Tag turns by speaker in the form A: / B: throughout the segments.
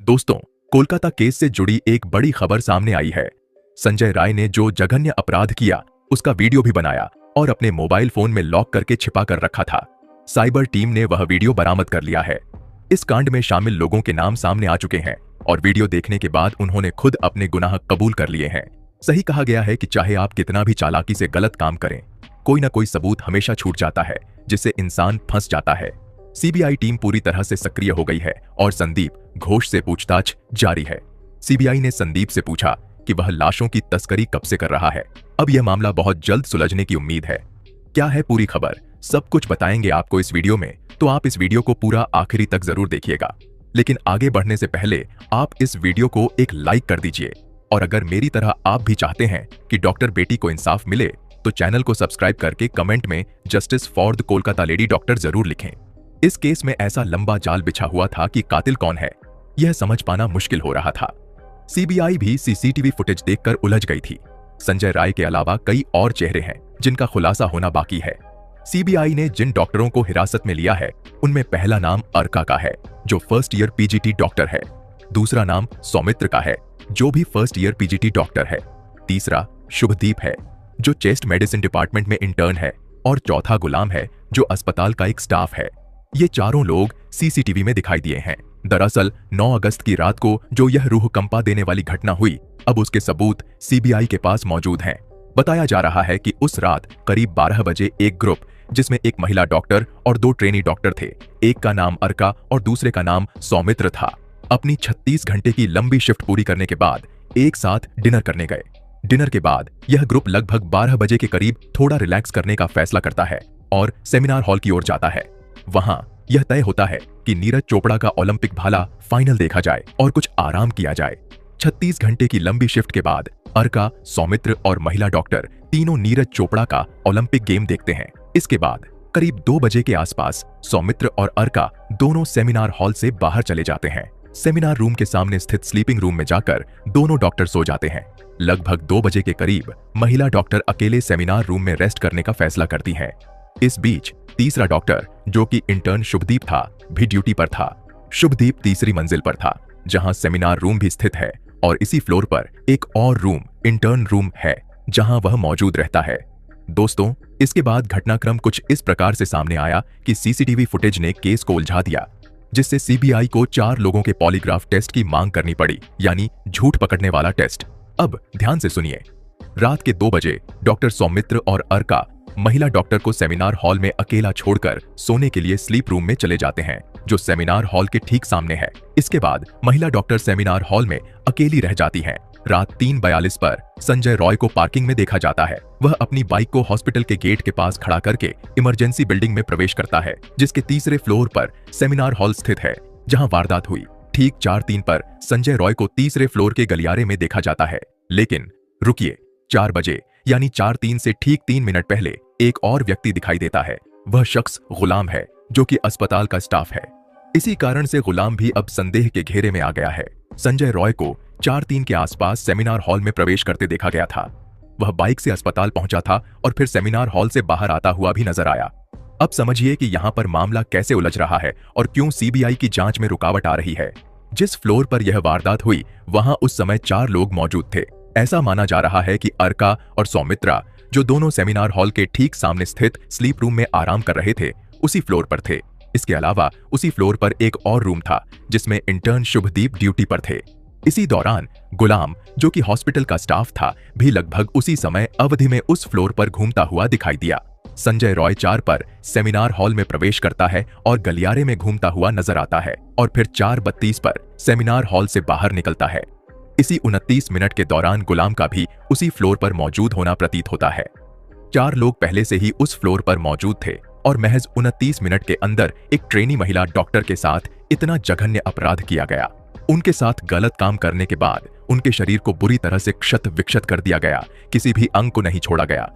A: दोस्तों, कोलकाता केस से जुड़ी एक बड़ी खबर सामने आई है। संजय राय ने जो जघन्य अपराध किया उसका वीडियो भी बनाया और अपने मोबाइल फोन में लॉक करके छिपा कर रखा था। साइबर टीम ने वह वीडियो बरामद कर लिया है। इस कांड में शामिल लोगों के नाम सामने आ चुके हैं और वीडियो देखने के बाद उन्होंने खुद अपने गुनाह कबूल कर लिए हैं। सही कहा गया है कि चाहे आप कितना भी चालाकी से गलत काम करें, कोई ना कोई सबूत हमेशा छूट जाता है जिससे इंसान फंस जाता है। सीबीआई टीम पूरी तरह से सक्रिय हो गई है और संदीप घोष से पूछताछ जारी है। सीबीआई ने संदीप से पूछा कि वह लाशों की तस्करी कब से कर रहा है। अब यह मामला बहुत जल्द सुलझने की उम्मीद है। क्या है पूरी खबर, सब कुछ बताएंगे आपको इस वीडियो में, तो आप इस वीडियो को पूरा आखिरी तक जरूर देखिएगा। लेकिन आगे बढ़ने से पहले आप इस वीडियो को एक लाइक कर दीजिए और अगर मेरी तरह आप भी चाहते हैं कि डॉक्टर बेटी को इंसाफ मिले तो चैनल को सब्सक्राइब करके कमेंट में justice for the Kolkata lady doctor जरूर लिखें। इस केस में ऐसा लंबा जाल बिछा हुआ था कि कातिल कौन है यह समझ पाना मुश्किल हो रहा था। सीबीआई भी सीसीटीवी फुटेज देखकर उलझ गई थी। संजय राय के अलावा कई और चेहरे हैं जिनका खुलासा होना बाकी है। सीबीआई ने जिन डॉक्टरों को हिरासत में लिया है उनमें पहला नाम अर्का का है जो फर्स्ट ईयर पीजीटी डॉक्टर है। दूसरा नाम सौमित्र का है जो भी फर्स्ट ईयर पीजीटी डॉक्टर है। तीसरा शुभदीप है जो चेस्ट मेडिसिन डिपार्टमेंट में इंटर्न है और चौथा गुलाम है जो अस्पताल का एक स्टाफ है। ये चारों लोग सीसीटीवी में दिखाई दिए हैं। दरअसल 9 अगस्त की रात को जो यह रूह कंपा देने वाली घटना हुई, अब उसके सबूत सीबीआई के पास मौजूद हैं। बताया जा रहा है कि उस रात करीब 12 बजे एक ग्रुप जिसमें एक महिला डॉक्टर और 2 ट्रेनी डॉक्टर थे, एक का नाम अर्का और दूसरे का नाम सौमित्र था, अपनी 36 घंटे की लंबी शिफ्ट पूरी करने के बाद एक साथ डिनर करने गए। डिनर के बाद यह ग्रुप लगभग 12 बजे के करीब थोड़ा रिलैक्स करने का फैसला करता है और सेमिनार हॉल की ओर जाता है। वहां यह तय होता है कि नीरज चोपड़ा का ओलंपिक भाला फाइनल देखा जाए और कुछ आराम किया जाए। 36 घंटे की लंबी शिफ्ट के बाद अर्का, सौमित्र और महिला डॉक्टर तीनों नीरज चोपड़ा का ओलंपिक गेम देखते हैं। इसके बाद करीब 2 बजे के आसपास सौमित्र और अर्का दोनों सेमिनार हॉल से बाहर चले जाते हैं। सेमिनार रूम के सामने स्थित स्लीपिंग रूम में जाकर दोनों डॉक्टर सो जाते हैं। लगभग 2 बजे के करीब महिला डॉक्टर अकेले सेमिनार रूम में रेस्ट करने का फैसला करती है। इस बीच तीसरा डॉक्टर जो कि इंटर्न शुभदीप था भी ड्यूटी पर था। शुभदीप तीसरी मंजिल पर था जहां सेमिनार रूम भी स्थित है और इसी फ्लोर पर एक और रूम इंटर्न रूम है जहां वह मौजूद रहता है। दोस्तों, इसके बाद घटनाक्रम कुछ इस प्रकार से सामने आया कि सीसीटीवी फुटेज ने केस को उलझा दिया, जिससे सीबीआई को 4 लोगों के पॉलीग्राफ टेस्ट की मांग करनी पड़ी, यानी झूठ पकड़ने वाला टेस्ट। अब ध्यान से सुनिए। रात के 2 बजे डॉक्टर सौमित्र और अर्का महिला डॉक्टर को सेमिनार हॉल में अकेला छोड़कर सोने के लिए स्लीप रूम में चले जाते हैं जो सेमिनार हॉल के ठीक सामने है। इसके बाद महिला डॉक्टर सेमिनार हॉल में अकेली रह जाती हैं। रात 3:42 पर संजय रॉय को पार्किंग में देखा जाता है। वह अपनी बाइक को हॉस्पिटल के गेट के पास खड़ा करके इमरजेंसी बिल्डिंग में प्रवेश करता है जिसके तीसरे फ्लोर पर सेमिनार हॉल स्थित है जहां वारदात हुई। ठीक 4:03 पर संजय रॉय को तीसरे फ्लोर के गलियारे में देखा जाता है। लेकिन रुकिए, 4 बजे यानी 4:03 से ठीक 3 मिनट पहले एक और व्यक्ति दिखाई देता है। वह शख्स गुलाम है जो कि अस्पताल का स्टाफ है। इसी कारण से गुलाम भी अब संदेह के घेरे में आ गया है। संजय रॉय को 4:03 के आसपास सेमिनार हॉल में प्रवेश करते देखा गया था। वह बाइक से अस्पताल पहुंचा था और फिर सेमिनार हॉल से बाहर आता हुआ भी नजर आया। अब समझिए कि यहाँ पर मामला कैसे उलझ रहा है और क्यों सीबीआई की जांच में रुकावट आ रही है। जिस फ्लोर पर यह वारदात हुई वहां उस समय 4 लोग मौजूद थे। ऐसा माना जा रहा है कि अर्का और सौमित्रा जो दोनों सेमिनार हॉल के ठीक सामने स्थित स्लीप रूम में आराम कर रहे थे उसी फ्लोर पर थे। इसके अलावा उसी फ्लोर पर एक और रूम था जिसमें इंटर्न शुभदीप ड्यूटी पर थे। इसी दौरान गुलाम जो कि हॉस्पिटल का स्टाफ था भी लगभग उसी समय अवधि में उस फ्लोर पर घूमता हुआ दिखाई दिया। संजय रॉय 4 पर सेमिनार हॉल में प्रवेश करता है और गलियारे में घूमता हुआ नजर आता है और फिर 4:32 पर सेमिनार हॉल से बाहर निकलता है। इसी 29 मिनट के दौरान गुलाम का भी उसी फ्लोर पर मौजूद होना प्रतीत होता है। 4 लोग पहले से ही उस फ्लोर पर मौजूद थे और महज 29 मिनट के अंदर एक ट्रेनी महिला डॉक्टर के साथ इतना जघन्य अपराध किया गया। उनके साथ गलत काम करने के बाद उनके शरीर को बुरी तरह से क्षत विक्षत कर दिया गया, किसी भी अंग को नहीं छोड़ा गया।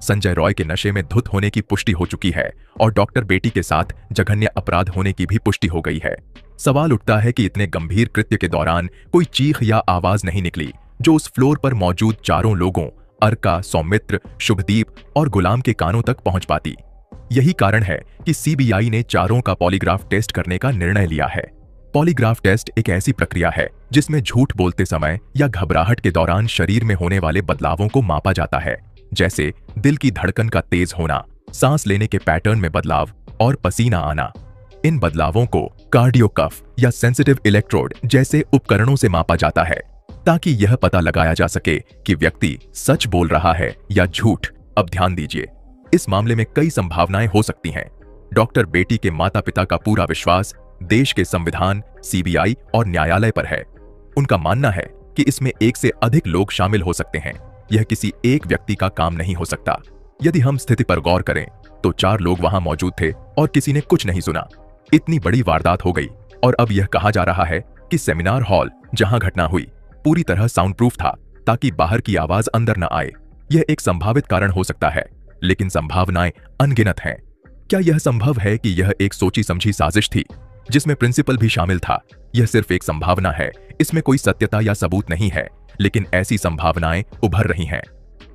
A: संजय रॉय के नशे में धुत होने की पुष्टि हो चुकी है और डॉक्टर बेटी के साथ जघन्य अपराध होने की भी पुष्टि हो गई है। सवाल उठता है कि इतने गंभीर कृत्य के दौरान कोई चीख या आवाज नहीं निकली जो उस फ्लोर पर मौजूद 4 लोगों अर्का, सौमित्र, शुभदीप और गुलाम के कानों तक पहुंच पाती। यही कारण है कि सीबीआई ने चारों का पॉलीग्राफ टेस्ट करने का निर्णय लिया है। पॉलीग्राफ टेस्ट एक ऐसी प्रक्रिया है जिसमें झूठ बोलते समय या घबराहट के दौरान शरीर में होने वाले बदलावों को मापा जाता है, जैसे दिल की धड़कन का तेज होना, सांस लेने के पैटर्न में बदलाव और पसीना आना। इन बदलावों को कार्डियोकफ या सेंसिटिव इलेक्ट्रोड जैसे उपकरणों से मापा जाता है ताकि यह पता लगाया जा सके कि व्यक्ति सच बोल रहा है या झूठ। अब ध्यान दीजिए, इस मामले में कई संभावनाएं हो सकती हैं। डॉक्टर बेटी के माता पिता का पूरा विश्वास देश के संविधान, सीबीआई और न्यायालय पर है। उनका मानना है कि इसमें एक से अधिक लोग शामिल हो सकते हैं, यह किसी एक व्यक्ति का काम नहीं हो सकता। यदि हम स्थिति पर गौर करें तो 4 लोग वहां मौजूद थे और किसी ने कुछ नहीं सुना। इतनी बड़ी वारदात हो गई और अब यह कहा जा रहा है कि सेमिनार हॉल जहां घटना हुई पूरी तरह साउंड प्रूफ था ताकि बाहर की आवाज अंदर न आए। यह एक संभावित कारण हो सकता है, लेकिन संभावनाएं अनगिनत हैं। क्या यह संभव है कि यह एक सोची समझी साजिश थी जिसमें प्रिंसिपल भी शामिल था? यह सिर्फ एक संभावना है, इसमें कोई सत्यता या सबूत नहीं है, लेकिन ऐसी संभावनाएं उभर रही हैं।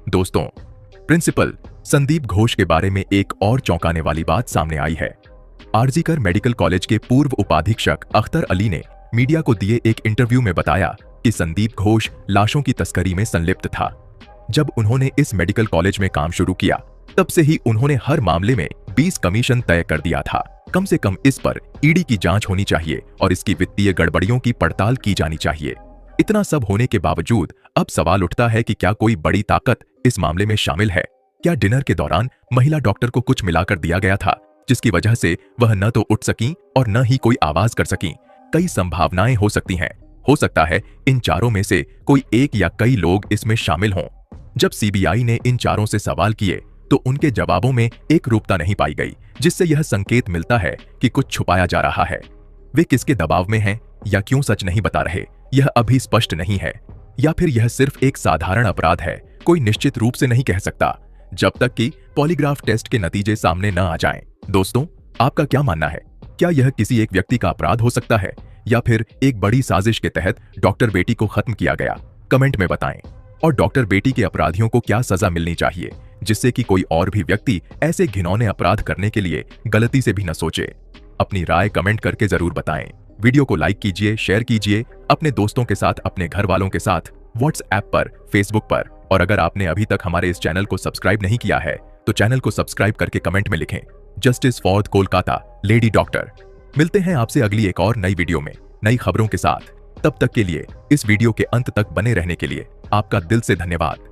A: दोस्तों, प्रिंसिपल संदीप घोष के बारे में एक और चौंकाने वाली बात सामने आई है। आरजीकर मेडिकल कॉलेज के पूर्व उपाधीक्षक अख्तर अली ने मीडिया को दिए एक इंटरव्यू में बताया कि संदीप घोष लाशों की तस्करी में संलिप्त था। जब उन्होंने इस मेडिकल कॉलेज में काम शुरू किया, तब से ही उन्होंने हर मामले में 20 कमीशन तय कर दिया था। कम से कम इस पर ईडी की जांच होनी चाहिए और इसकी वित्तीय गड़बड़ियों की पड़ताल की जानी चाहिए। इतना सब होने के बावजूद अब सवाल उठता है कि क्या कोई बड़ी ताकत इस मामले में शामिल है? क्या डिनर के दौरान महिला डॉक्टर को कुछ मिलाकर दिया गया था जिसकी वजह से वह न तो उठ सकी और न ही कोई आवाज कर सकी? कई संभावनाएं हो सकती हैं। हो सकता है इन चारों में से कोई एक या कई लोग इसमें शामिल हों। जब सीबीआई ने इन चारों से सवाल किए तो उनके जवाबों में एक रूपता नहीं पाई गई, जिससे यह संकेत मिलता है कि कुछ छुपाया जा रहा है। वे किसके दबाव में हैं या क्यों सच नहीं बता रहे, यह अभी स्पष्ट नहीं है। या फिर यह सिर्फ एक साधारण अपराध है, कोई निश्चित रूप से नहीं कह सकता जब तक कि पॉलीग्राफ टेस्ट के नतीजे सामने न आ जाएं। दोस्तों, आपका क्या मानना है? क्या यह किसी एक व्यक्ति का अपराध हो सकता है या फिर एक बड़ी साजिश के तहत डॉक्टर बेटी को खत्म किया गया? कमेंट में बताएं। और डॉक्टर बेटी के अपराधियों को क्या सजा मिलनी चाहिए जिससे कि कोई और भी व्यक्ति ऐसे घिनौने अपराध करने के लिए गलती से भी न सोचे? अपनी राय कमेंट करके जरूर बताएं। वीडियो को लाइक कीजिए, शेयर कीजिए अपने दोस्तों के साथ, अपने घर वालों के साथ, व्हाट्सएप पर, फेसबुक पर। और अगर आपने अभी तक हमारे इस चैनल को सब्सक्राइब नहीं किया है तो चैनल को सब्सक्राइब करके कमेंट में लिखें justice for Kolkata lady doctor. मिलते हैं आपसे अगली एक और नई वीडियो में नई खबरों के साथ। तब तक के लिए इस वीडियो के अंत तक बने रहने के लिए आपका दिल से धन्यवाद।